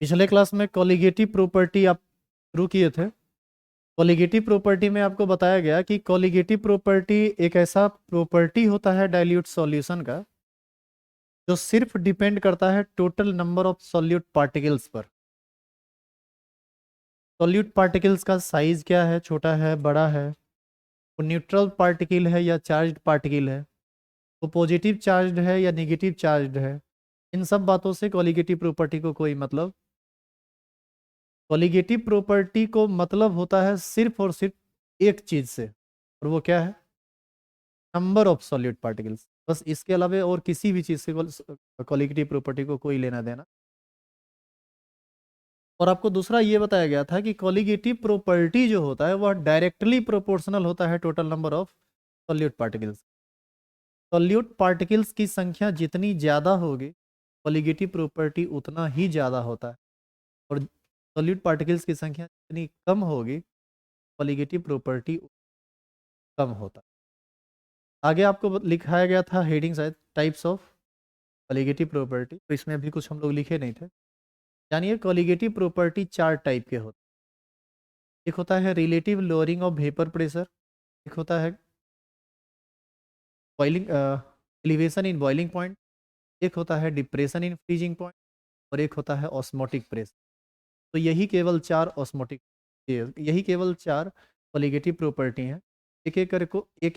पिछले क्लास में colligative property आप शुरू किए थे। कॉलिगेटिव प्रॉपर्टी में आपको बताया गया कि कॉलिगेटिव प्रॉपर्टी एक ऐसा प्रॉपर्टी होता है डाइल्यूट सॉल्यूशन का जो सिर्फ डिपेंड करता है total number of solute particles पर। सॉल्यूट पार्टिकल्स का साइज क्या है, छोटा है, बड़ा है, वो न्यूट्रल पार्टिकल है या चार्ज्ड पार्टिकल है, वो पॉजिटिव चार्ज्ड है या नेगेटिव चार्ज्ड है, इन सब बातों से कॉलिगेटिव प्रॉपर्टी को कोई मतलब। कॉलिगेटिव प्रॉपर्टी को मतलब होता है सिर्फ और सिर्फ एक चीज से, और वो क्या है? Number of solute particles. बस इसके अलावा और किसी भी चीज से कॉलिगेटिव प्रॉपर्टी को कोई लेना देना। और आपको दूसरा ये बताया गया था कि कॉलिगेटिव प्रॉपर्टी जो होता है वह डायरेक्टली प्रोपोर्शनल होता है total number of solute particles. Solute particles की संख्या जितनी ज़्यादा होगी कॉलिगेटिव प्रॉपर्टी उतना ही ज़्यादा होता है, और सॉल्यूट पार्टिकल्स की संख्या जितनी कम होगी कॉलिगेटिव प्रॉपर्टी कम होता है। आगे आपको लिखाया गया था हेडिंग शायद टाइप्स ऑफ कॉलिगेटिव प्रॉपर्टी, तो इसमें अभी कुछ हम लोग लिखे नहीं थे। यानी कॉलिगेटिव प्रॉपर्टी चार टाइप के होते हैं। एक होता है relative lowering of vapour pressure, एक होता है boiling elevation in boiling point, एक होता है डिप्रेशन इन फ्रीजिंग पॉइंट, और एक होता है ऑस्मोटिक प्रेशर। तो यही केवल चार कॉलिगेटिव प्रॉपर्टी हैं। एक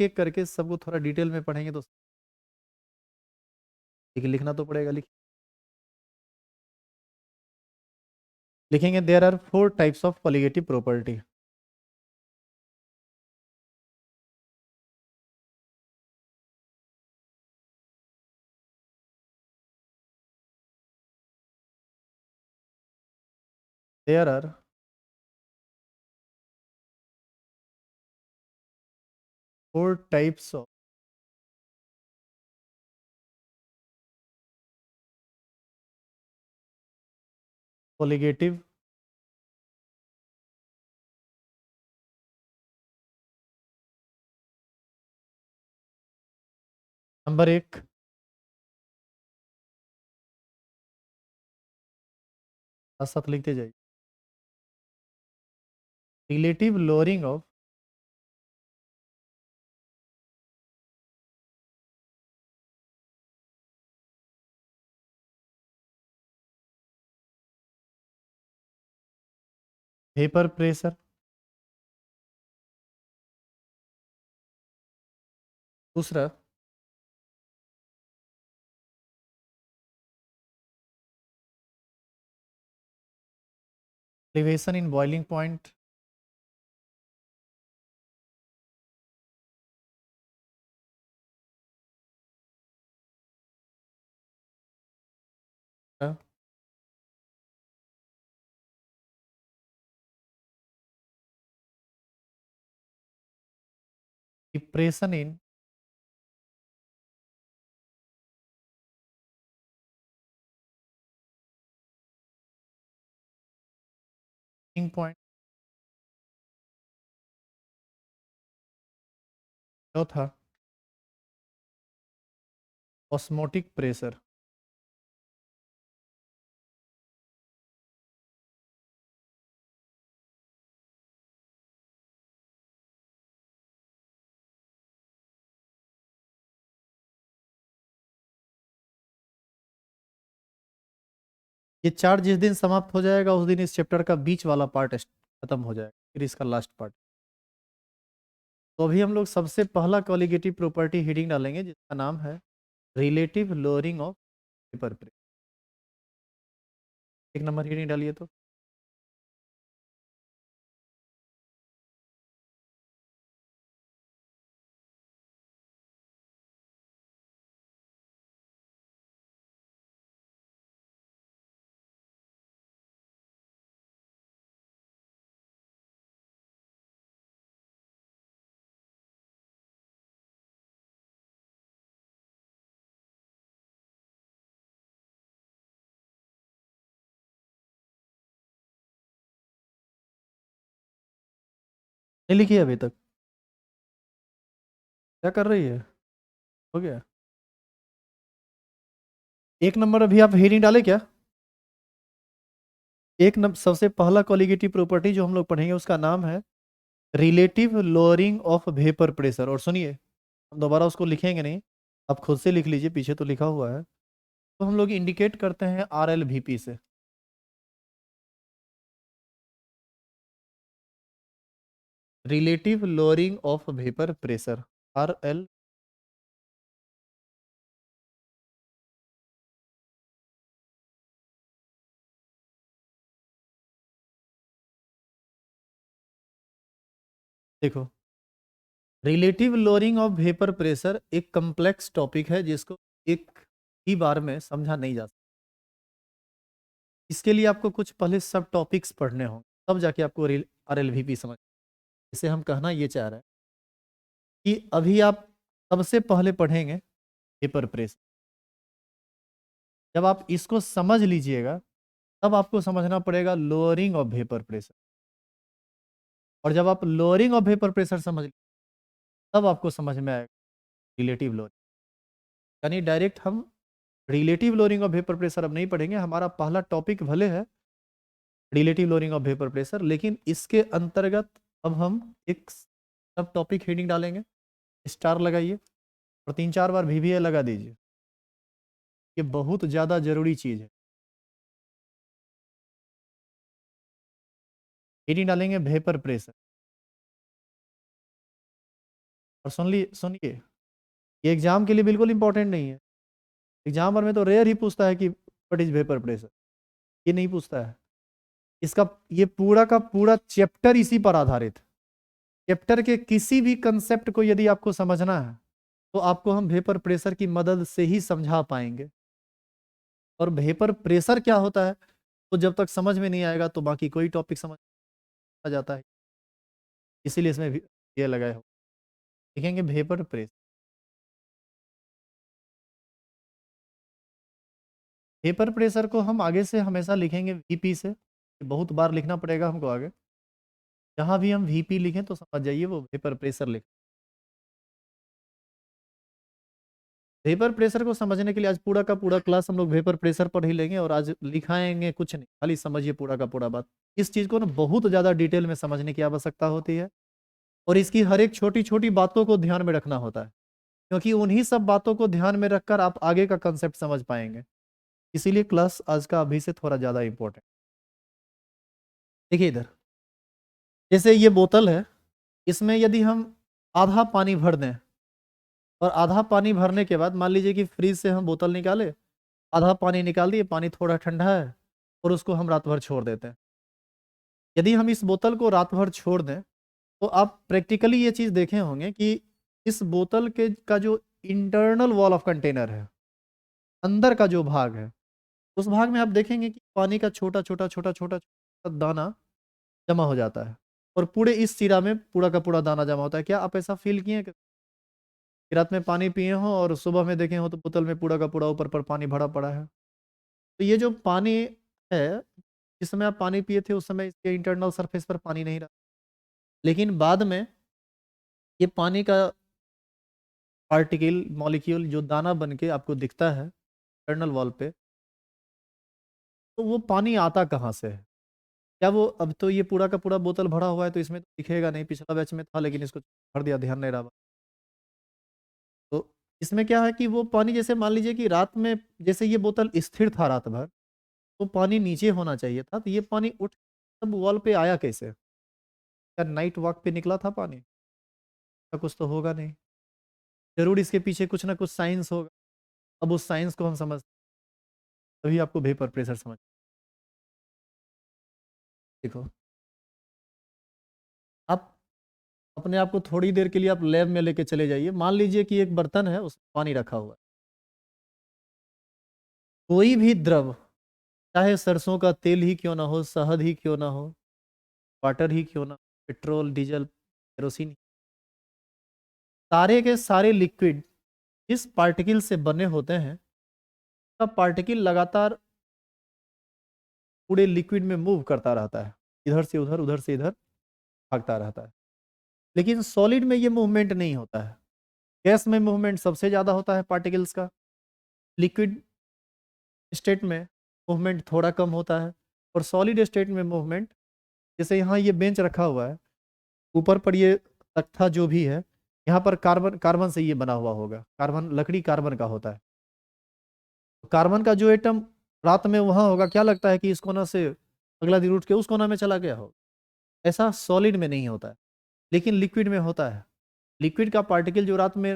एक करके सबको थोड़ा डिटेल में पढ़ेंगे तो लेकिन लिखना तो पड़ेगा। लिखेंगे there are four types of colligative property. There are four types of colligative number एक, साथ साथ लिखते जाइए। Relative lowering of vapour pressure. दूसरा, elevation in boiling point. Depression in point. चौथा, ऑस्मोटिक प्रेशर। ये चार जिस दिन समाप्त हो जाएगा उस दिन इस चैप्टर का बीच वाला पार्ट खत्म हो जाएगा, फिर इसका लास्ट पार्ट। तो अभी हम लोग सबसे पहला कॉलिगेटिव प्रॉपर्टी हेडिंग डालेंगे जिसका नाम है relative lowering of vapour pressure. एक नंबर हेडिंग डालिए तो। नहीं लिखी है अभी तक? क्या कर रही है? हो गया? एक नंबर अभी आप हेडिंग डाले क्या? सबसे पहला कोलिगेटिव प्रॉपर्टी जो हम लोग पढ़ेंगे उसका नाम है relative lowering of vapour pressure. और सुनिए, हम दोबारा उसको लिखेंगे नहीं, आप खुद से लिख लीजिए, पीछे तो लिखा हुआ है। तो हम लोग इंडिकेट करते हैं आर एल वी पी से। Relative lowering of vapour pressure, R L. देखो, relative lowering of vapour pressure एक कम्प्लेक्स टॉपिक है जिसको एक ही बार में समझा नहीं जा सकता। इसके लिए आपको कुछ पहले सब टॉपिक्स पढ़ने होंगे, तब जाके आपको आर एल वी पी समझ। इसे हम कहना ये चाह रहे हैं कि अभी आप सबसे पहले पढ़ेंगे वेपर प्रेशर। जब आप इसको समझ लीजिएगा तब आपको समझना पड़ेगा लोअरिंग ऑफ वेपर प्रेशर। और जब आप लोअरिंग ऑफ वेपर प्रेशर समझ तब आपको समझ में आएगा रिलेटिव लोअरिंग। यानी डायरेक्ट हम relative lowering of vapour pressure अब नहीं पढ़ेंगे। हमारा पहला टॉपिक भले है relative lowering of vapour pressure, लेकिन इसके अंतर्गत अब हम एक सब टॉपिक हेडिंग डालेंगे, स्टार लगाइए और 3-4 बार VVA लगा दीजिए। ये बहुत ज़्यादा जरूरी चीज़ है। हेडिंग डालेंगे वेपर प्रेशर। और सुनिए, ये एग्जाम के लिए बिल्कुल इंपॉर्टेंट नहीं है। एग्जाम में तो रेयर ही पूछता है कि व्हाट इज वेपर प्रेशर, ये नहीं पूछता है। इसका ये पूरा का पूरा चैप्टर इसी पर आधारित है। चैप्टर के किसी भी कंसेप्ट को यदि आपको समझना है तो आपको हम वेपर प्रेशर की मदद से ही समझा पाएंगे। और वेपर प्रेशर क्या होता है तो जब तक समझ में नहीं आएगा तो बाकी कोई टॉपिक समझ आ जाता है। इसीलिए इसमें ये लगाए हो, लिखेंगे वेपर प्रेशर। वेपर प्रेशर को हम आगे से हमेशा लिखेंगे VP से। बहुत बार लिखना पड़ेगा हमको आगे। जहां भी हम VP लिखें तो समझ जाइए वो वेपर प्रेशर लिख। वेपर प्रेशर को समझने के लिए आज पूरा का पूरा क्लास हम लोग वेपर प्रेशर पर ही लेंगे और आज लिखाएंगे कुछ नहीं, खाली समझिए पूरा का पूरा बात। इस चीज को ना बहुत ज्यादा डिटेल में समझने की आवश्यकता होती है और इसकी हर एक छोटी छोटी बातों को ध्यान में रखना होता है, क्योंकि उन्हीं सब बातों को ध्यान में रखकर आप आगे का कंसेप्ट समझ पाएंगे। इसीलिए क्लास आज का अभी से थोड़ा ज्यादा इंपॉर्टेंट। देखिए इधर, जैसे ये बोतल है, इसमें यदि हम आधा पानी भर दें और आधा पानी भरने के बाद मान लीजिए कि फ्रिज से हम बोतल निकाले, आधा पानी निकाल दिए, पानी थोड़ा ठंडा है और उसको हम रात भर छोड़ देते हैं। यदि हम इस बोतल को रात भर छोड़ दें तो आप प्रैक्टिकली ये चीज़ देखे होंगे कि इस बोतल के का जो इंटरनल वॉल ऑफ कंटेनर है, अंदर का जो भाग है, उस भाग में आप देखेंगे कि पानी का छोटा छोटा छोटा छोटा छोटा दाना जमा हो जाता है और पूरे इस सिरा में पूरा का पूरा दाना जमा होता है। क्या आप ऐसा फील किए कि रात में पानी पिए हो और सुबह में देखे हो तो बोतल में पूरा का पूरा ऊपर पर पानी भरा पड़ा है? तो ये जो पानी है, जिस समय आप पानी पिए थे उस समय इसके इंटरनल सरफेस पर पानी नहीं रहा, लेकिन बाद में ये पानी का पार्टिकल मॉलिक्यूल जो दाना बन के आपको दिखता है इंटरनल वॉल पे, तो वो पानी आता कहाँ से है? क्या वो अब तो ये पूरा का पूरा बोतल भरा हुआ है तो इसमें तो दिखेगा नहीं, पिछला बैच में था लेकिन इसको भर दिया, ध्यान नहीं रहा। तो इसमें क्या है कि वो पानी जैसे मान लीजिए कि रात में जैसे ये बोतल स्थिर था रात भर, तो पानी नीचे होना चाहिए था, तो ये पानी उठ तब वॉल पे आया कैसे? क्या नाइट वॉक पे निकला था पानी? क्या कुछ तो होगा नहीं, जरूर इसके पीछे कुछ ना कुछ साइंस होगा। अब उस साइंस को हम समझ, तभी आपको वेपर प्रेशर समझ। देखो, आप अपने आप को थोड़ी देर के लिए आप लैब में लेके चले जाइए। मान लीजिए कि एक बर्तन है उसमें पानी रखा हुआ है। कोई भी द्रव, चाहे सरसों का तेल ही क्यों ना हो, शहद ही क्यों ना हो, वाटर ही क्यों ना, पेट्रोल डीजल केरोसिन, सारे के सारे लिक्विड जिस पार्टिकल से बने होते हैं, सब पार्टिकल लगातार पूरे लिक्विड में मूव करता रहता है, इधर से उधर उधर से इधर भागता रहता है। लेकिन सॉलिड में ये मूवमेंट नहीं होता है। गैस में मूवमेंट सबसे ज़्यादा होता है पार्टिकल्स का। लिक्विड स्टेट में मूवमेंट थोड़ा कम होता है, और सॉलिड स्टेट में मूवमेंट, जैसे यहाँ ये बेंच रखा हुआ है, ऊपर पर ये तख्ता जो भी है, यहाँ पर कार्बन कार्बन से ये बना हुआ होगा, कार्बन लकड़ी कार्बन का होता है। कार्बन का जो एटम रात में वहां होगा, क्या लगता है कि इस कोना से अगला दिन उठ के उस कोना में चला गया हो? ऐसा सॉलिड में नहीं होता है, लेकिन लिक्विड में होता है। लिक्विड का पार्टिकल जो रात में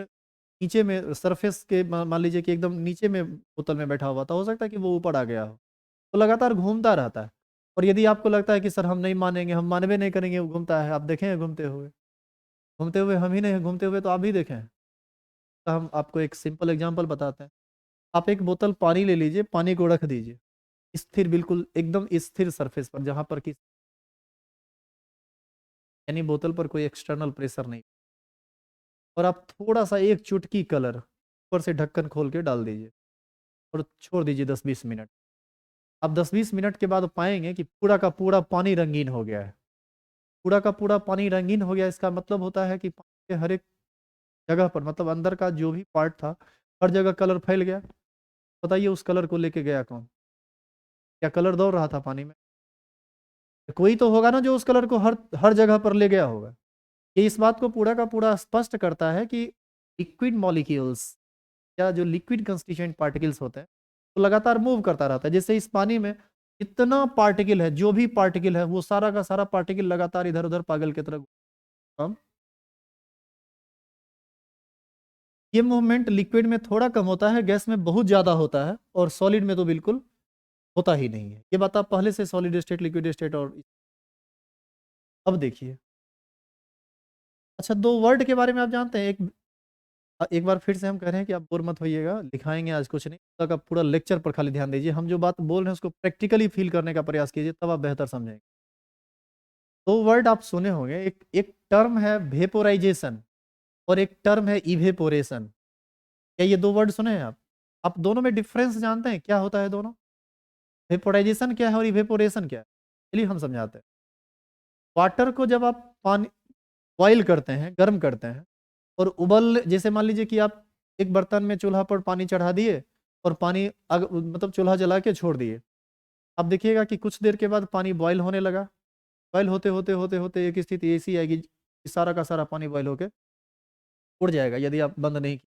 नीचे में सरफेस के मान लीजिए कि एकदम नीचे में बोतल में बैठा हुआ था, हो सकता है कि वो ऊपर आ गया हो, तो लगातार घूमता रहता है। और यदि आपको लगता है कि सर हम नहीं मानेंगे, हम मानवे नहीं करेंगे, वो घूमता है, आप देखें घूमते हुए हम ही नहीं, घूमते हुए तो आप भी देखें। तो हम आपको एक सिंपल एग्जांपल बताते हैं। आप एक बोतल पानी ले लीजिए, पानी को रख दीजिए स्थिर, बिल्कुल एकदम स्थिर सरफेस पर, जहां पर कि यानी बोतल पर कोई एक्सटर्नल प्रेशर नहीं, और आप थोड़ा सा एक चुटकी कलर ऊपर से ढक्कन खोल के डाल दीजिए और छोड़ दीजिए 10-20 मिनट। आप 10-20 मिनट के बाद पाएंगे कि पूरा का पूरा पानी रंगीन हो गया है। पूरा का पूरा पानी रंगीन हो गया, इसका मतलब होता है कि पानी के हर एक जगह पर, मतलब अंदर का जो भी पार्ट था, हर जगह कलर फैल गया। बताइए उस कलर को लेके गया कौन? क्या कलर दौड़ रहा था पानी में? कोई तो होगा ना जो उस कलर को हर हर जगह पर ले गया होगा। ये इस बात को पूरा का पूरा स्पष्ट करता है कि लिक्विड मॉलिक्यूल्स या जो लिक्विड कंस्टिट्यूएंट पार्टिकल्स होते हैं, तो लगातार मूव करता रहता है। जैसे इस पानी में इतना पार्टिकल है, जो भी पार्टिकल है वो सारा का सारा पार्टिकल लगातार इधर उधर पागल की तरह हम ये मूवमेंट लिक्विड में थोड़ा कम होता है, गैस में बहुत ज्यादा होता है, और सॉलिड में तो बिल्कुल होता ही नहीं है। ये बात आप पहले से सॉलिड स्टेट, लिक्विड स्टेट और अब देखिए। अच्छा, दो वर्ड के बारे में आप जानते हैं? एक बार फिर से हम कह रहे हैं कि आप बोर मत होइएगा, लिखाएंगे आज कुछ नहीं, तब आप पूरा लेक्चर पर खाली ध्यान दीजिए। हम जो बात बोल रहे हैं उसको प्रैक्टिकली फील करने का प्रयास कीजिए, तब आप बेहतर समझेंगे। दो वर्ड आप सुने होंगे, एक एक टर्म है वेपोराइजेशन और एक टर्म है इवेपोरेशन। क्या ये दो वर्ड सुने हैं आप दोनों में डिफरेंस जानते हैं? क्या होता है दोनों? वेपोराइजेशन क्या है और इवेपोरेशन क्या है? चलिए हम समझाते हैं। वाटर को जब आप पानी बॉईल करते हैं, गर्म करते हैं, और उबल, जैसे मान लीजिए कि आप एक बर्तन में चूल्हा पर पानी चढ़ा दिए और पानी मतलब चूल्हा जला के छोड़ दिए। अब देखिएगा कि कुछ देर के बाद पानी बॉईल होने लगा। बॉईल होते होते होते होते एक स्थिति ऐसी आएगी कि सारा का सारा पानी बॉईल होके उड़ जाएगा, यदि आप बंद नहीं किए।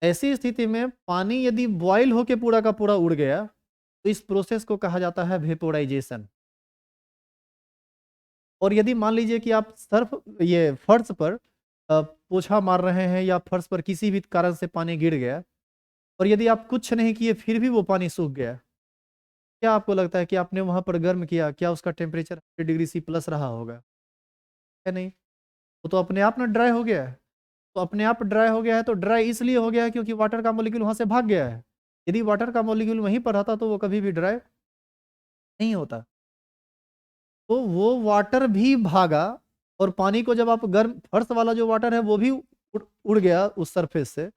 ऐसी स्थिति में पानी यदि बॉईल होके पूरा का पूरा उड़ गया, तो इस प्रोसेस को कहा जाता है वेपोराइजेशन। और यदि मान लीजिए कि आप सर्फ ये फर्श पर पोछा मार रहे हैं, या फर्श पर किसी भी कारण से पानी गिर गया, और यदि आप कुछ नहीं किए फिर भी वो पानी सूख गया, क्या आपको लगता है कि आपने वहां पर गर्म किया, क्या उसका टेम्परेचर 100 डिग्री C+ रहा होगा? क्या नहीं? वो तो अपने आप ना ड्राई हो गया है। तो अपने आप ड्राई हो गया है, तो ड्राई इसलिए हो गया है क्योंकि वाटर का मॉलिक्यूल वहां से भाग गया है। यदि वाटर का मॉलिक्यूल वहीं पर रहता तो वो कभी भी ड्राई नहीं होता। तो वो वाटर भी भागा, और पानी को जब आप गर्म, फर्स्ट वाला जो वाटर है वो भी उड़ गया उस सरफेस से,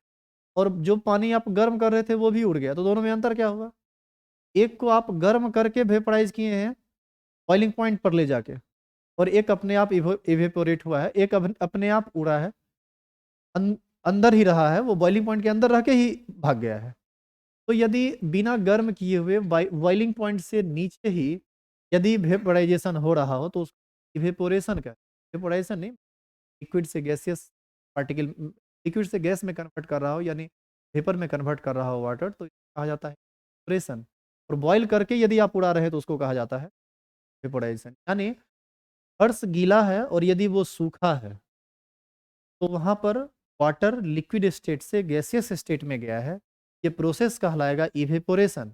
और जो पानी आप गर्म कर रहे थे वो भी उड़ गया। तो दोनों में अंतर क्या हुआ? एक को आप गर्म करके वेपराइज किए हैं बॉइलिंग पॉइंट पर ले जाके, और एक अपने आप इवेपोरेट हुआ है, एक अपने आप उड़ा है, अं, अंदर ही रहा है, वो बॉइलिंग पॉइंट के अंदर रह के ही भाग गया है। तो यदि बिना गर्म किए हुए बॉइलिंग पॉइंट से नीचे ही यदि वेपराइजेशन हो रहा हो, तो उसको इवेपोरेशन का, इवेपोरेशन नहीं, लिक्विड से गैसियस पार्टिकल, लिक्विड से गैस में कन्वर्ट कर रहा हो, यानी वेपर में कन्वर्ट कर रहा हो वाटर, तो कहा जाता है इवेपोरेशन। और बॉईल करके यदि आप उड़ा रहे तो उसको कहा जाता है वेपोराइजेशन। यानी फर्श गीला है और यदि वो सूखा है, तो वहां पर वाटर लिक्विड स्टेट से गैसियस स्टेट में गया है, ये प्रोसेस कहलाएगा इवेपोरेशन।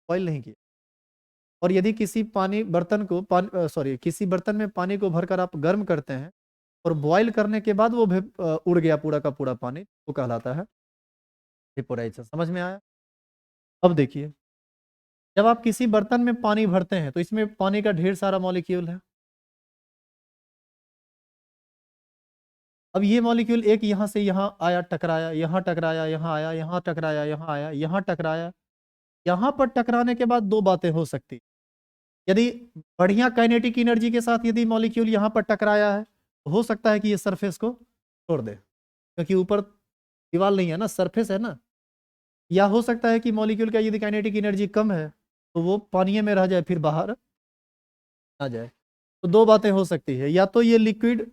बॉईल नहीं किया। और यदि किसी पानी बर्तन को सॉरी किसी बर्तन में पानी को भरकर आप गर्म करते हैं और बॉईल करने के बाद वो उड़ गया पूरा का पूरा पानी, वो कहलाता है वेपोराइजेशन। समझ में आया? अब देखिए, जब आप किसी बर्तन में पानी भरते हैं तो इसमें पानी का ढेर सारा मॉलिक्यूल है। अब ये मॉलिक्यूल एक यहाँ से यहाँ आया, टकराया, यहाँ टकराया, यहाँ आया, यहाँ टकराया, यहाँ आया, यहाँ टकराया। यहाँ पर टकराने के बाद दो बातें हो सकती। यदि बढ़िया काइनेटिक एनर्जी के साथ यदि मॉलिक्यूल यहाँ पर टकराया है, तो हो सकता है कि ये सरफेस को छोड़ दे, क्योंकि ऊपर दीवार नहीं है ना, सरफेस है ना। या हो सकता है कि मॉलिक्यूल का यदि काइनेटिक एनर्जी कम है तो वो पानी में रह जाए फिर बाहर आ जाए। तो दो बातें हो सकती है, या तो ये लिक्विड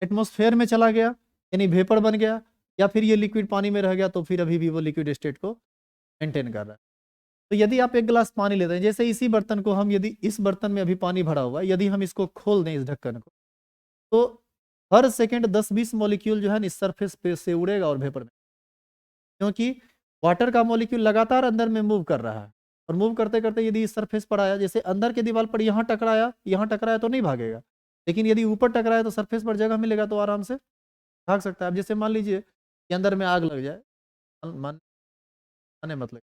एटमॉस्फेयर में चला गया यानी वेपर बन गया, या फिर ये लिक्विड पानी में रह गया तो फिर अभी भी वो लिक्विड स्टेट को मेंटेन कर रहा है। तो यदि आप एक गिलास पानी लेते हैं, जैसे इसी बर्तन को हम, यदि इस बर्तन में अभी पानी भरा हुआ है, यदि हम इसको खोल दें इस ढक्कन को, तो हर सेकेंड 10-20 मॉलिक्यूल जो है इस सरफेस पे से उड़ेगा और वेपर में, क्योंकि वाटर का मॉलिक्यूल लगातार अंदर में मूव कर रहा है, और मूव करते करते यदि इस सरफेस पर आया, जैसे अंदर के दीवार पर यहाँ टकराया तो नहीं भागेगा, लेकिन यदि ऊपर टकराया तो सरफेस पर जगह मिलेगा तो आराम से भाग सकता है। अब जैसे मान लीजिए कि अंदर में आग लग जाए, माने मतलब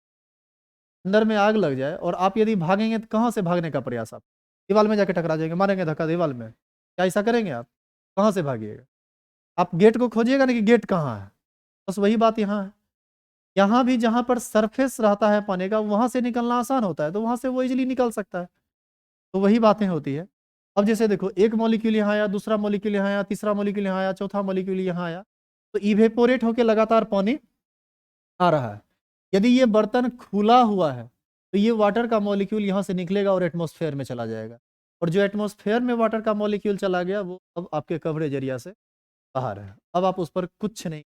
अंदर में आग लग जाए और आप यदि भागेंगे तो कहाँ से भागने का प्रयास, आप दीवार में जाके टकरा जाएंगे, मारेंगे धक्का दीवार में, क्या ऐसा करेंगे आप? कहाँ से भागिएगा? आप गेट को खोजिएगा ना कि गेट कहाँ है। बस वही बात यहाँ है, यहाँ भी जहाँ पर सरफेस रहता है पानी का वहां से निकलना आसान होता है, तो वहां से वो इजिली निकल सकता है। तो वही बातें होती है। अब जैसे देखो, एक मॉलिक्यूल यहाँ आया, दूसरा मॉलिक्यूल यहाँ आया, तीसरा मॉलिक्यूल यहाँ आया, चौथा मॉलिक्यूल यहाँ आया, तो इवेपोरेट होकर लगातार पानी आ रहा है। यदि ये बर्तन खुला हुआ है तो ये वाटर का मॉलिक्यूल यहाँ से निकलेगा और एटमॉस्फेयर में चला जाएगा, और जो एटमॉस्फेयर में वाटर का मॉलिक्यूल चला गया वो अब आपके कवरेज एरिया से बाहर है। अब आप उस पर कुछ नहीं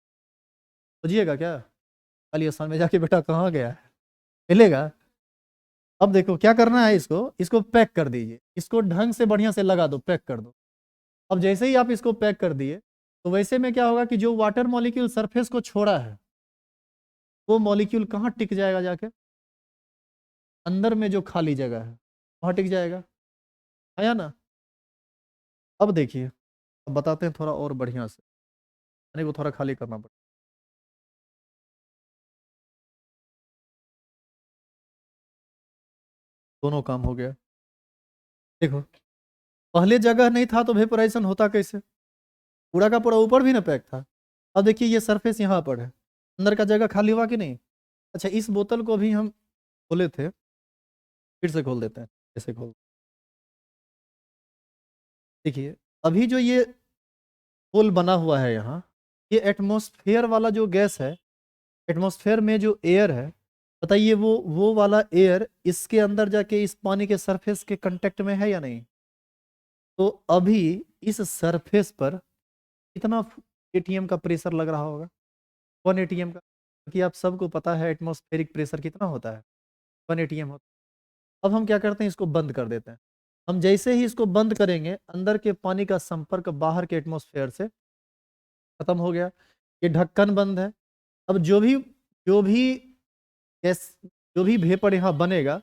बुझिएगा क्या, खाली स्थान में जाके बेटा कहाँ गया है मिलेगा। अब देखो क्या करना है, इसको इसको पैक कर दीजिए, इसको ढंग से बढ़िया से लगा दो, पैक कर दो। अब जैसे ही आप इसको पैक कर दिए तो वैसे में क्या होगा कि जो वाटर मॉलिक्यूल सरफेस को छोड़ा है वो मॉलिक्यूल कहाँ टिक जाएगा, जाके अंदर में जो खाली जगह है वहाँ टिक जाएगा। आया ना? अब देखिए, अब बताते हैं थोड़ा और बढ़िया से, यानी वो थोड़ा खाली करना पड़ेगा। दोनों काम हो गया। देखो, पहले जगह नहीं था तो वेपोराइजेशन होता कैसे, पूरा का पूरा ऊपर भी ना पैक था। अब देखिए ये सरफेस यहाँ पर है, अंदर का जगह खाली हुआ कि नहीं। अच्छा, इस बोतल को भी हम खोले थे, फिर से खोल देते हैं, ऐसे खोल। देखिए अभी जो ये होल बना हुआ है यहाँ, ये एटमॉस्फेयर वाला जो गैस है, एटमॉस्फेयर में जो एयर है, बताइए वो वाला एयर इसके अंदर जाके इस पानी के सरफेस के कांटेक्ट में है या नहीं। तो अभी इस सरफेस पर कितना एटीएम का प्रेशर लग रहा होगा, 1 एटीएम का, क्योंकि आप सबको पता है एटमॉस्फेरिक प्रेशर कितना होता है, 1 एटीएम होता है। अब हम क्या करते हैं, इसको बंद कर देते हैं। हम जैसे ही इसको बंद करेंगे अंदर के पानी का संपर्क बाहर के एटमॉस्फेयर से खत्म हो गया, ये ढक्कन बंद है। अब जो भी गैस, जो भी वेपर यहाँ बनेगा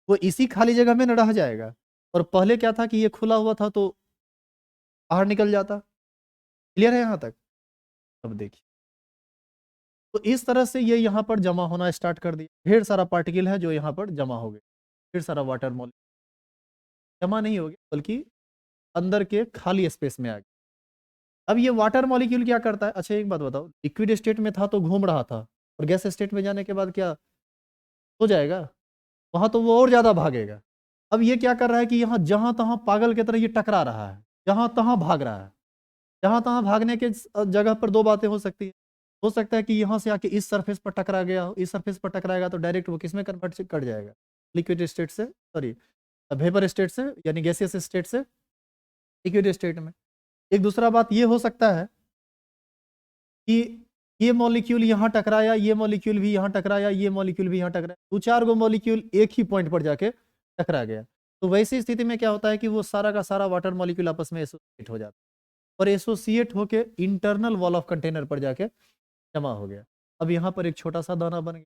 वो इसी खाली जगह में न रह जाएगा, और पहले क्या था कि ये खुला हुआ था तो बाहर निकल जाता। क्लियर है यहाँ तक? अब देखिए, तो इस तरह से ये यहाँ पर जमा होना स्टार्ट कर दिया, ढेर सारा पार्टिकल है जो यहाँ पर जमा हो गए, ढेर सारा वाटर मॉलिक्यूल जमा नहीं हो गया बल्कि अंदर के खाली स्पेस में आ गया। अब ये वाटर मॉलिक्यूल क्या करता है, अच्छा एक बात बताओ, लिक्विड स्टेट में था तो घूम रहा था, और गैस स्टेट में जाने के बाद क्या हो जाएगा, वहां तो वो और ज्यादा भागेगा। अब ये क्या कर रहा है कि यहाँ जहां तहां पागल की तरह ये टकरा रहा है, जहां तहां भाग रहा है। जहां तहां भागने के जगह पर दो बातें हो सकती है, हो सकता है कि यहाँ से आके इस सरफेस पर टकरा गया हो, इस सरफेस पर टकराएगा तो डायरेक्ट वो किस में कन्वर्ट कर जाएगा, लिक्विड स्टेट से, सॉरी वेपर स्टेट से, यानी गैसियस स्टेट से लिक्विड स्टेट में। एक दूसरा बात ये हो सकता है कि ये मॉलिक्यूल यहाँ टकराया, ये मॉलिक्यूल भी यहाँ टकराया, ये मॉलिक्यूल भी यहाँ टकराया, 2-4 गो मॉलिक्यूल एक ही पॉइंट पर जाके टकरा गया। तो वैसी स्थिति में क्या होता है कि वो सारा का सारा वाटर मॉलिक्यूल आपस में एसोसिएट हो जाता है, और एसोसिएट होके इंटरनल वॉल ऑफ कंटेनर पर जाके जमा हो गया। अब यहाँ पर एक छोटा सा दाना बन गया,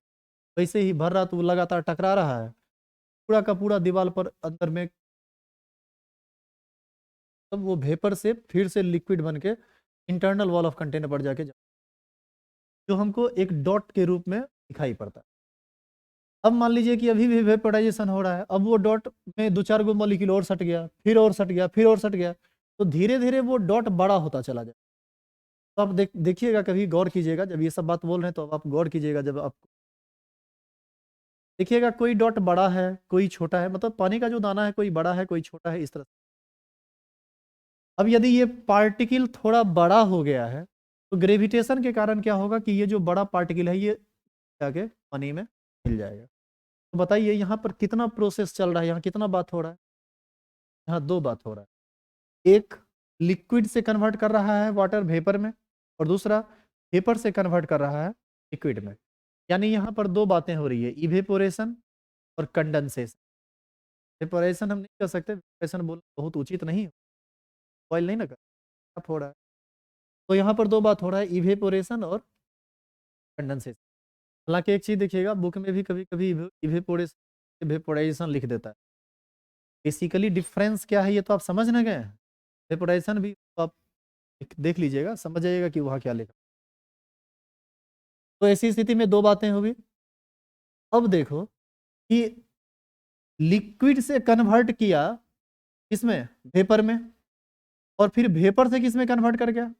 वैसे ही भर रहा तो वो लगातार टकरा रहा है, पूरा का पूरा दीवार पर अंदर में, तब वो वेपर से फिर से लिक्विड बन के इंटरनल वॉल ऑफ कंटेनर पर जाके जो हमको एक डॉट के रूप में दिखाई पड़ता है। अब मान लीजिए कि अभी भी वेपोराइजेशन हो रहा है, अब वो डॉट में 2-4 गो मॉलिक्यूल और सट गया, फिर और सट गया, फिर और सट गया, तो धीरे धीरे वो डॉट बड़ा होता चला जाए। तो आप देखिएगा, कभी गौर कीजिएगा, जब ये सब बात बोल रहे हैं तो आप गौर कीजिएगा, जब आप देखिएगा कोई डॉट बड़ा है कोई छोटा है, मतलब पानी का जो दाना है कोई बड़ा है कोई छोटा है, इस तरह से। अब यदि ये पार्टिकल थोड़ा बड़ा हो गया है तो ग्रेविटेशन के कारण क्या होगा कि ये जो बड़ा पार्टिकल है ये जाके पानी में मिल जाएगा। तो बताइए यहाँ पर कितना प्रोसेस चल रहा है, यहाँ कितना बात हो रहा है? यहाँ दो बात हो रहा है। एक लिक्विड से कन्वर्ट कर रहा है वाटर वेपर में, और दूसरा वेपर से कन्वर्ट कर रहा है लिक्विड में। यानी यहाँ पर दो बातें हो रही है, इवेपोरेशन और कंडेंसेशन। इवेपोरेशन हम नहीं कर सकते, इवेपोरेशन बोलना बहुत उचित नहीं है, बॉयल नहीं ना कर हो रहा है। तो यहाँ पर दो बात हो रहा है, इवेपोरेशन और कंडेंसेशन। हालांकि एक चीज देखिएगा, बुक में भी कभी कभी इवेपोरेशन इवेपोराइजेशन लिख देता है। बेसिकली डिफरेंस क्या है ये तो आप समझ ना गए। इवेपोराइजेशन भी तो आप देख लीजिएगा, समझ जाइएगा कि वहाँ क्या लिखा। तो ऐसी स्थिति में दो बातें होगी। अब देखो कि लिक्विड से कन्वर्ट किया किसमें, वेपर में, और फिर वेपर से किसमें कन्वर्ट कर गया,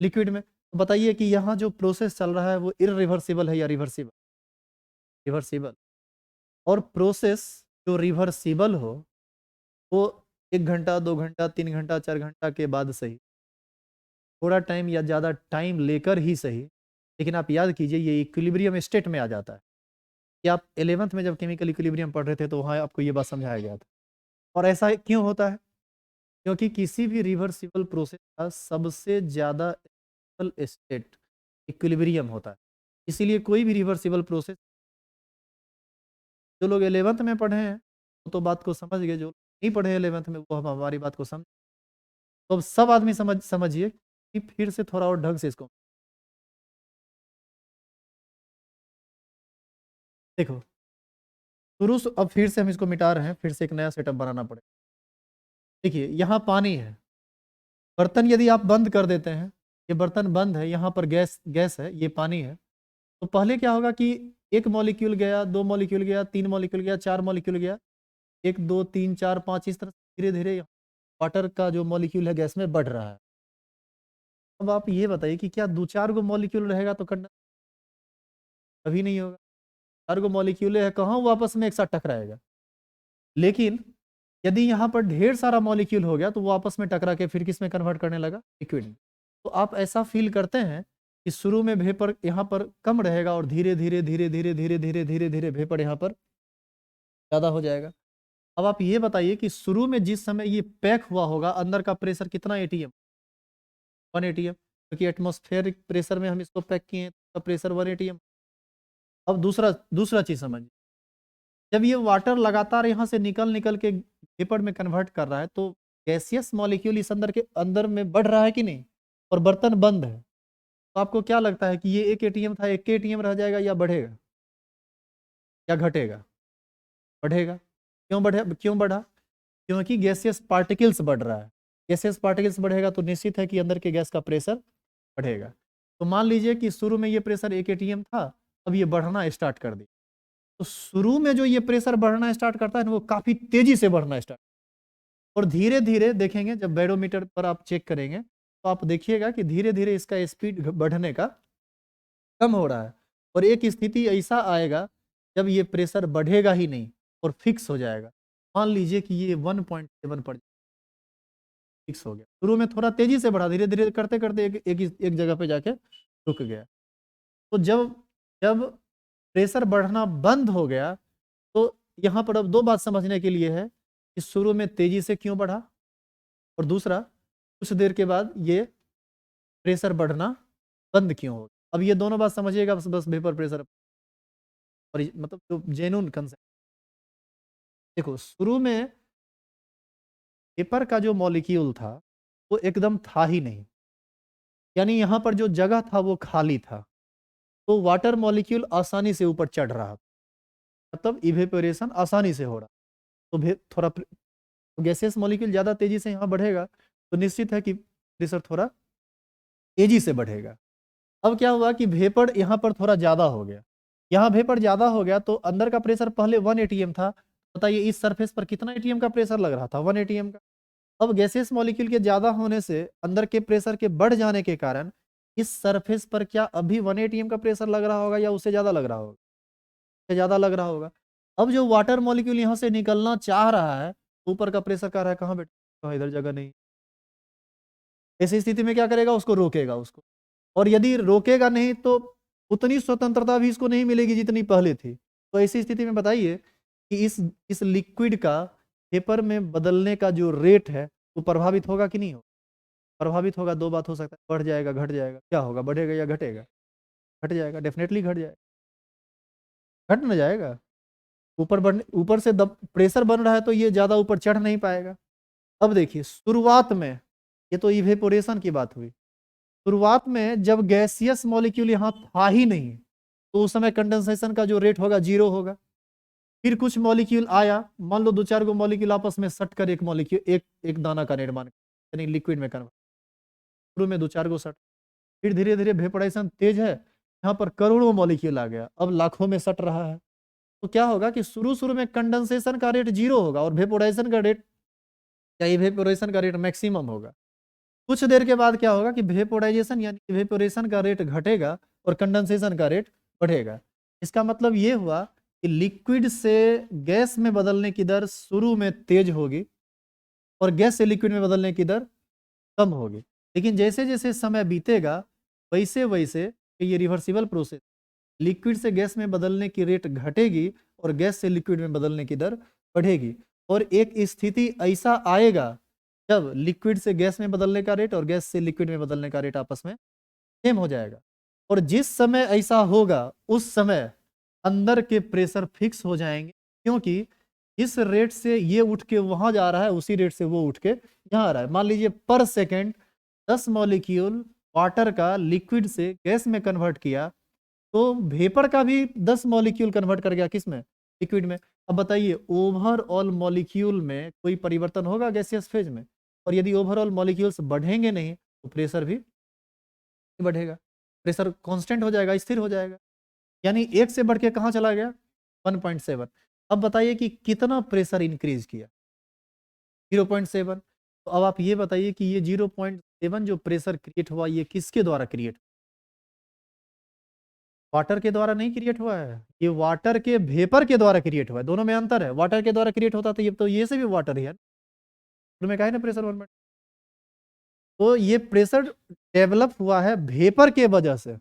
लिक्विड में। तो बताइए कि यहाँ जो प्रोसेस चल रहा है वो इरिवर्सिबल है या रिवर्सिबल? रिवर्सिबल। और प्रोसेस जो रिवर्सिबल हो वो 1 घंटा 2 घंटा 3 घंटा 4 घंटा के बाद सही, थोड़ा टाइम या ज़्यादा टाइम लेकर ही सही, लेकिन आप याद कीजिए ये इक्विलिब्रियम स्टेट में आ जाता है। कि आप 11th में जब केमिकल इक्विलिब्रियम पढ़ रहे थे तो वहाँ आपको ये बात समझाया गया था। और ऐसा क्यों होता है? क्योंकि किसी भी रिवर्सिबल प्रोसेस का सबसे ज़्यादा स्टेट इक्विलिब्रियम होता है। इसीलिए कोई भी रिवर्सिबल प्रोसेस, जो लोग 11th में पढ़े हैं वो तो बात को समझ गए, जो नहीं पढ़े 11th में वो हम हमारी बात को समझ। तो अब सब आदमी समझिए कि फिर से थोड़ा और ढंग से इसको देखो। शुरू से अब फिर से हम इसको मिटा रहे हैं, फिर से एक नया सेटअप बनाना पड़ेगा। देखिए यहाँ पानी है, बर्तन यदि आप बंद कर देते हैं, ये बर्तन बंद है, यहाँ पर गैस गैस है, ये पानी है, तो पहले क्या होगा कि एक मॉलिक्यूल गया, दो मॉलिक्यूल गया, तीन मॉलिक्यूल गया, चार मॉलिक्यूल गया, 1 2 3 4 5, इस तरह धीरे धीरे वाटर का जो मॉलिक्यूल है गैस में बढ़ रहा है। अब आप ये बताइए कि क्या दो चार गो मॉलिक्यूल रहेगा तो कंडक्शन कभी नहीं होगा। चार गो मॉलिक्यूल है, कहाँ वो आपस में एक साथ टकराएगा। लेकिन यदि यहाँ पर ढेर सारा मॉलिक्यूल हो गया तो वो आपस में टकरा के फिर किस में कन्वर्ट करने लगा, लिक्विड में। तो आप ऐसा फील करते हैं कि शुरू में वेपर यहाँ पर कम रहेगा और धीरे धीरे धीरे धीरे धीरे धीरे धीरे धीरे वेपर यहाँ पर ज़्यादा हो जाएगा। अब आप ये बताइए कि शुरू में जिस समय ये पैक हुआ होगा अंदर का प्रेशर कितना एटीएम, 1 ATM, क्योंकि एटमॉस्फेरिक प्रेशर में हम इसको पैक किए हैं तो प्रेशर 1 ATM। अब दूसरा दूसरा चीज समझिए, जब ये वाटर लगातार यहाँ से निकल निकल के वेपर में कन्वर्ट कर रहा है तो गैसियस मॉलिक्यूल इस अंदर में बढ़ रहा है कि नहीं, और बर्तन बंद है। तो आपको क्या लगता है कि ये 1 ATM था, 1 ATM रह जाएगा या बढ़ेगा या घटेगा? बढ़ेगा। क्यों बढ़ा? क्योंकि गैसियस पार्टिकल्स बढ़ रहा है। गैसियस पार्टिकल्स बढ़ेगा तो निश्चित है कि अंदर के गैस का प्रेशर बढ़ेगा। तो मान लीजिए कि शुरू में ये प्रेशर 1 ATM था, अब ये बढ़ना स्टार्ट कर दिया। तो शुरू में जो ये प्रेशर बढ़ना स्टार्ट करता है ना वो काफी तेजी से बढ़ना स्टार्ट, और धीरे धीरे देखेंगे जब बैरोमीटर पर आप चेक करेंगे तो आप देखिएगा कि धीरे धीरे इसका स्पीड बढ़ने का कम हो रहा है। और एक स्थिति ऐसा आएगा जब ये प्रेशर बढ़ेगा ही नहीं और फिक्स हो जाएगा। मान लीजिए कि ये 1.7 पर फिक्स हो गया। शुरू में थोड़ा तेजी से बढ़ा, धीरे धीरे करते करते एक जगह पे जाके रुक गया। तो जब जब प्रेशर बढ़ना बंद हो गया तो यहाँ पर अब दो बात समझने के लिए है कि शुरू में तेजी से क्यों बढ़ा, और दूसरा कुछ देर के बाद ये प्रेशर बढ़ना बंद क्यों हो। अब ये दोनों बात समझिएगा, बस वेपर प्रेशर और मतलब जो जेन्युइन कंसेप्ट। देखो शुरू में वेपर का जो मॉलिक्यूल था वो एकदम था ही नहीं, यानी यहाँ पर जो जगह था वो खाली था, तो वाटर मॉलिक्यूल आसानी से ऊपर चढ़ रहा था, मतलब इवेपोरेशन आसानी से हो रहा। तो थोड़ा गैसियस मॉलिक्यूल ज़्यादा तेजी से यहाँ बढ़ेगा तो निश्चित है कि प्रेशर थोड़ा तेजी से बढ़ेगा। अब क्या हुआ कि वेपर यहाँ पर थोड़ा ज़्यादा हो गया, यहाँ वेपर ज़्यादा हो गया तो अंदर का प्रेशर पहले 1 ATM था। बताइए इस सरफेस पर कितना ATM का प्रेशर लग रहा था, 1 ATM का। अब गैसियस मॉलिक्यूल के ज़्यादा होने से अंदर के प्रेशर के बढ़ जाने के कारण इस सरफेस पर क्या अभी 1 ATM का प्रेशर लग रहा होगा या उससे ज़्यादा लग रहा होगा? उससे ज़्यादा लग रहा होगा। अब जो वाटर मॉलिक्यूल यहाँ से निकलना चाह रहा है, ऊपर का प्रेशर कह रहा है कहाँ बेटा, कहाँ, इधर जगह नहीं। ऐसी स्थिति में क्या करेगा, उसको रोकेगा उसको, और यदि रोकेगा नहीं तो उतनी स्वतंत्रता भी इसको नहीं मिलेगी जितनी पहले थी। तो ऐसी स्थिति में बताइए कि इस लिक्विड का पेपर में बदलने का जो रेट है वो प्रभावित होगा कि नहीं होगा? प्रभावित होगा। दो बात हो सकता है, बढ़ जाएगा, घट जाएगा। क्या होगा, बढ़ेगा या घटेगा? घट जाएगा, डेफिनेटली घट जाएगा, घट न जाएगा। ऊपर से प्रेशर बन रहा है तो ये ज्यादा ऊपर चढ़ नहीं पाएगा। अब देखिए शुरुआत में, ये तो इवेपोरेशन की बात हुई, शुरुआत में जब गैसियस मॉलिक्यूल यहाँ था ही नहीं तो उस समय कंडेंसेशन का जो रेट होगा 0 होगा। फिर कुछ मॉलिक्यूल आया, मान लो 2-4 गो मॉलिक्यूल आपस में सट कर एक मॉलिक्यूल एक दाना का निर्माण, यानी लिक्विड में कन्वर्ट। शुरू में 2-4 गो सट, फिर धीरे धीरे वेपोराइजेशन तेज है, यहाँ पर करोड़ों मॉलिक्यूल आ गया, अब लाखों में सट रहा है। तो क्या होगा कि शुरू शुरू में कंडेंसेशन का रेट 0 होगा और वेपोराइजेशन का रेट या इवेपोरेशन का रेट मैक्सिमम होगा। कुछ देर के बाद क्या होगा कि वेपोराइजेशन यानी इवेपोरेशन का रेट घटेगा और कंडेंसेशन का रेट बढ़ेगा। इसका मतलब ये हुआ कि लिक्विड से गैस में बदलने की दर शुरू में तेज होगी और गैस से लिक्विड में बदलने की दर कम होगी। लेकिन जैसे जैसे समय बीतेगा वैसे वैसे ये रिवर्सिबल प्रोसेस, लिक्विड से गैस में बदलने की रेट घटेगी और गैस से लिक्विड में बदलने की दर बढ़ेगी। और एक स्थिति ऐसा आएगा जब लिक्विड से गैस में बदलने का रेट और गैस से लिक्विड में बदलने का रेट आपस में सेम हो जाएगा। और जिस समय ऐसा होगा उस समय अंदर के प्रेशर फिक्स हो जाएंगे, क्योंकि इस रेट से ये उठ के वहां जा रहा है, उसी रेट से वो उठ के यहाँ आ रहा है। मान लीजिए पर सेकेंड 10 मॉलिक्यूल वाटर का लिक्विड से गैस में कन्वर्ट किया तो वेपर का भी 10 मॉलिक्यूल कन्वर्ट कर गया किस में, लिक्विड में। अब बताइए ओवरऑल मॉलिक्यूल में कोई परिवर्तन होगा गैसियस फेज में? और यदि ओवरऑल मॉलिक्यूल्स बढ़ेंगे नहीं तो प्रेशर भी बढ़ेगा, प्रेशर कांस्टेंट हो जाएगा, स्थिर हो जाएगा। यानी 1 से बढ़ के कहाँ चला गया, 1.7। अब बताइए कि कितना प्रेशर इंक्रीज किया, 0.7। तो अब आप ये बताइए कि ये 0.7 जो प्रेशर क्रिएट हुआ ये किसके द्वारा क्रिएट, वाटर के द्वारा नहीं क्रिएट हुआ है, ये वाटर के वेपर के द्वारा क्रिएट हुआ है। दोनों में अंतर है, वाटर के द्वारा क्रिएट होता तो ये से भी वाटर ही है, में कहा है ना प्रेशर 1। तो ये प्रेशर डेवलप हुआ है वेपर के वजह से।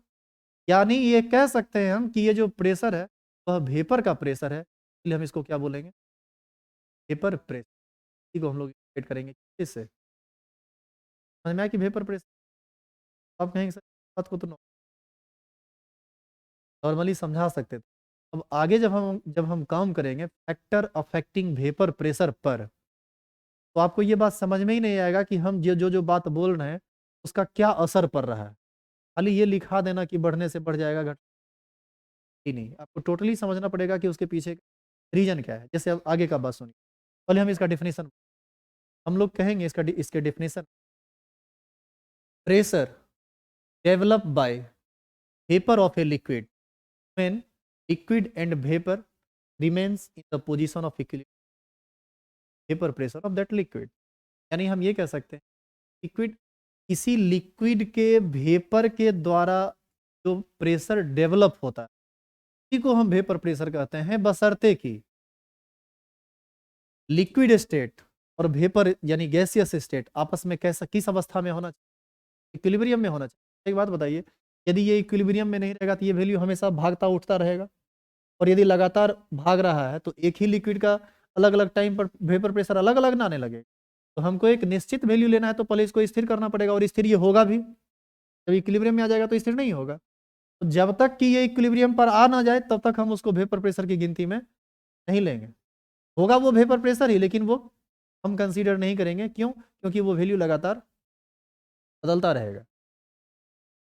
यानी ये कह सकते हैं हम कि ये जो प्रेशर है वह वेपर का प्रेशर है, इसलिए हम इसको क्या बोलेंगे, वेपर प्रेशर। इसी को हम लोग इंडिकेट करेंगे इससे। समझ में आया कि वेपर प्रेशर आप कहेंगे सर बात को तो नॉर्मली समझा सकते थे। अब आगे जब हम काम करेंगे फैक्टर अफेक्टिंग वेपर प्रेशर पर, तो आपको ये बात समझ में ही नहीं आएगा कि हम जो बात बोल रहे हैं उसका क्या असर पड़ रहा है। खाली ये लिखा देना कि बढ़ने से बढ़ जाएगा, घट ही नहीं, आपको टोटली समझना पड़ेगा कि उसके पीछे रीजन क्या है। जैसे अब आगे का बात सुनिए, पहले हम इसका डेफिनेशन हम लोग कहेंगे, इसके definition, pressure develop by vapour of a liquid when liquid and vapor remains in the position of equilibrium, vapor pressure of that liquid। यानी हम ये कह सकते हैं लिक्विड, किसी लिक्विड के वेपर के द्वारा जो प्रेशर डेवलप होता है इसी को हम वेपर प्रेशर कहते हैं, बशर्ते कि लिक्विड स्टेट और वेपर यानी गैसियस स्टेट आपस में कैसा किस अवस्था में होना चाहिए, इक्विलिब्रियम में होना चाहिए। एक बात बताइए, यदि ये इक्विलिब्रियम में नहीं रहेगा तो ये वैल्यू हमेशा भागता उठता रहेगा, और यदि लगातार भाग रहा है तो एक ही लिक्विड का अलग अलग टाइम पर वेपर प्रेशर अलग अलग ना आने लगे। तो हमको एक निश्चित वैल्यू लेना है तो पहले इसको स्थिर करना पड़ेगा, और स्थिर ये होगा भी। जब इक्विलिब्रियम में आ जाएगा तो स्थिर नहीं होगा। तो जब तक कि ये इक्विलिब्रियम पर आ ना जाए तब तक हम उसको वेपर प्रेशर की गिनती में नहीं लेंगे। होगा वो वेपर प्रेशर ही, लेकिन वो हम कंसीडर नहीं करेंगे। क्यों? क्योंकि वो वैल्यू लगातार बदलता रहेगा।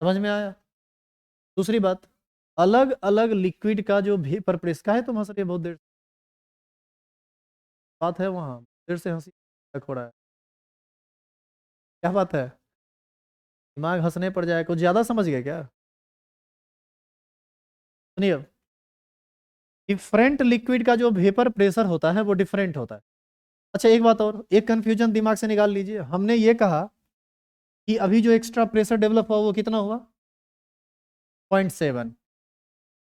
समझ में आया? दूसरी बात, अलग अलग लिक्विड का जो वेपर प्रेशर का है, तुम हंस रहे बहुत देर बात है, वहां देर से हंसी हो रहा है, क्या बात है, दिमाग हंसने पड़ जाए, कुछ ज्यादा समझ गए क्या? सुनिए, डिफरेंट लिक्विड का जो वेपर प्रेशर होता है वो डिफरेंट होता है। अच्छा एक बात और, एक कंफ्यूजन दिमाग से निकाल लीजिए। हमने ये कहा कि अभी जो एक्स्ट्रा प्रेशर डेवलप हुआ वो कितना हुआ, 0.7।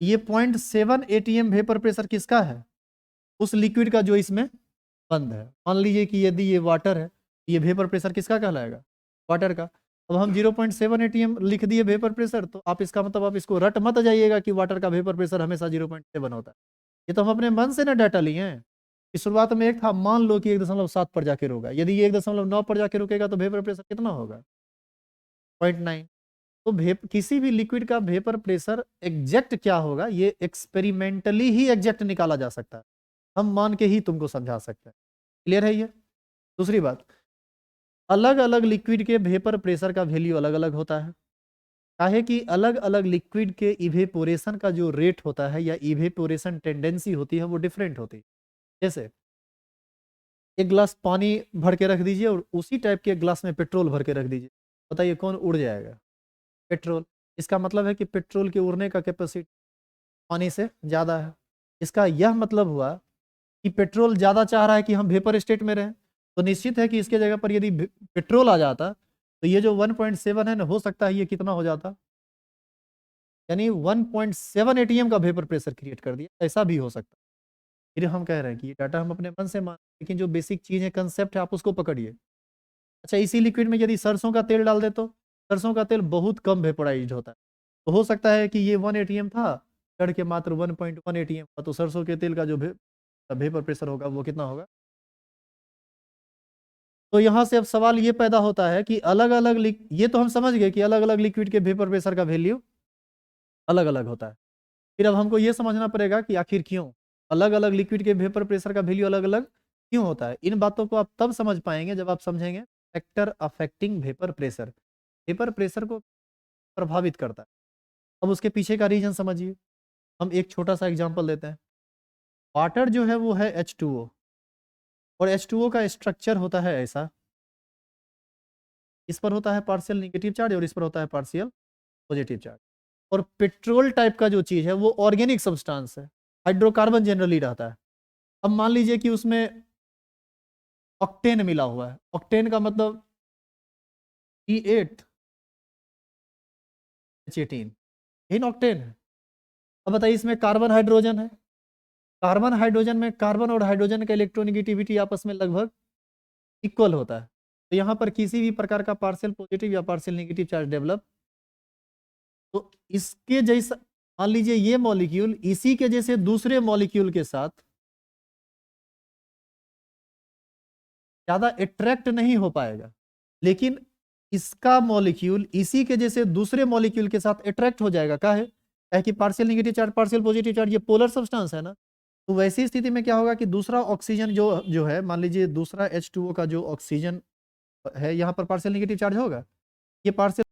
ये 0.7 एटीएम वेपर प्रेशर किसका है, उस लिक्विड का जो इसमें बंद है। मान लीजिए कि यदि ये वाटर है, ये वेपर प्रेशर किसका कहलाएगा, वाटर का। अब हम 0.7 एटीएम लिख दिए वेपर प्रेशर, तो आप इसका मतलब आप इसको रट मत जाइएगा कि वाटर का वेपर प्रेशर हमेशा 0.7 होता है। ये तो हम अपने मन से ना डाटा लिए हैं कि शुरुआत में एक था, मान लो कि 1.7 पर जाके रुका, यदि ये 1.9 पर जाके रुकेगा तो वेपर प्रेशर कितना होगा? 0.9। तो किसी भी लिक्विड का वेपर प्रेशर एग्जैक्ट क्या होगा ये एक्सपेरिमेंटली ही एग्जैक्ट निकाला जा सकता है, हम मान के ही तुमको समझा सकते हैं। क्लियर है ये? दूसरी बात, अलग अलग लिक्विड के वेपर प्रेशर का वैल्यू अलग अलग होता है, काहे कि अलग अलग लिक्विड के इवेपोरेशन का जो रेट होता है या इवेपोरेशन टेंडेंसी होती है वो डिफरेंट होती है। जैसे एक ग्लास पानी भर के रख दीजिए और उसी टाइप के ग्लास में पेट्रोल भर के रख दीजिए, बताइए कौन उड़ जाएगा? पेट्रोल। इसका मतलब है कि पेट्रोल के उड़ने का कैपेसिटी पानी से ज़्यादा है। इसका यह मतलब हुआ कि पेट्रोल ज़्यादा चाह रहा है कि हम वेपर स्टेट में रहें, तो निश्चित है कि इसके जगह पर यदि पेट्रोल आ जाता तो ये जो 1.7 है ना, हो सकता है ये कितना हो जाता, यानी 1.7 एटीएम का वेपर प्रेशर क्रिएट कर दिया, ऐसा भी हो सकता है। फिर हम कह रहे हैं कि ये डाटा हम अपने मन से मान, लेकिन जो बेसिक चीज़ है, कंसेप्ट है, आप उसको पकड़िए। अच्छा, इसी लिक्विड में यदि सरसों का तेल डाल दे तो सरसों का तेल बहुत कम वेपोराइज होता है, तो हो सकता है कि ये 1 एटीएम था, चढ़ के मात्र 1.1 एटीएम था, तो सरसों के तेल का जो वेपर प्रेशर होगा वो कितना होगा? तो यहाँ से अब सवाल ये पैदा होता है कि अलग अलग ये तो हम समझ गए कि अलग अलग लिक्विड के वेपर प्रेशर का वैल्यू अलग अलग होता है। फिर अब हमको ये समझना पड़ेगा कि आखिर क्यों अलग अलग लिक्विड के वेपर प्रेशर का वैल्यू अलग अलग क्यों होता है। इन बातों को आप तब समझ पाएंगे जब आप समझेंगे factor affecting vapour pressure, vapour pressure को प्रभावित करता है। अब उसके पीछे का रीजन समझिए। हम एक छोटा सा एग्जांपल देते हैं। वाटर जो है वो है H2O, और H2O का स्ट्रक्चर होता है ऐसा, इस पर होता है पार्शियल नेगेटिव चार्ज और इस पर होता है पार्शियल पॉजिटिव चार्ज। और पेट्रोल टाइप का जो चीज है वो ऑर्गेनिक सब्सटेंस है, हाइड्रोकार्बन जनरली रहता है। अब मान लीजिए कि उसमें ऑक्टेन मिला हुआ है, ऑक्टेन का मतलब E8 H18, यही ऑक्टेन है। अब बताइए इसमें कार्बन हाइड्रोजन है, कार्बन हाइड्रोजन में कार्बन और हाइड्रोजन का इलेक्ट्रोनिगेटिविटी आपस में लगभग इक्वल होता है, तो यहाँ पर किसी भी प्रकार का पार्शियल पॉजिटिव या पार्शियल नेगेटिव चार्ज डेवलप, तो इसके जैसा मान लीजिए ये मॉलिक्यूल इसी के जैसे दूसरे मॉलिक्यूल के साथ ज्यादा अट्रैक्ट नहीं हो पाएगा, लेकिन इसका मॉलिक्यूल इसी के जैसे दूसरे मॉलिक्यूल के साथ अट्रैक्ट हो जाएगा। क्या है कि partial negative charge partial positive charge ये पोलर सब्सटेंस है ना, तो वैसी स्थिति में क्या होगा कि दूसरा ऑक्सीजन जो जो है, मान लीजिए दूसरा H2O का जो ऑक्सीजन है, यहाँ पर पार्शियल नेगेटिव चार्ज होगा, ये पार्शियल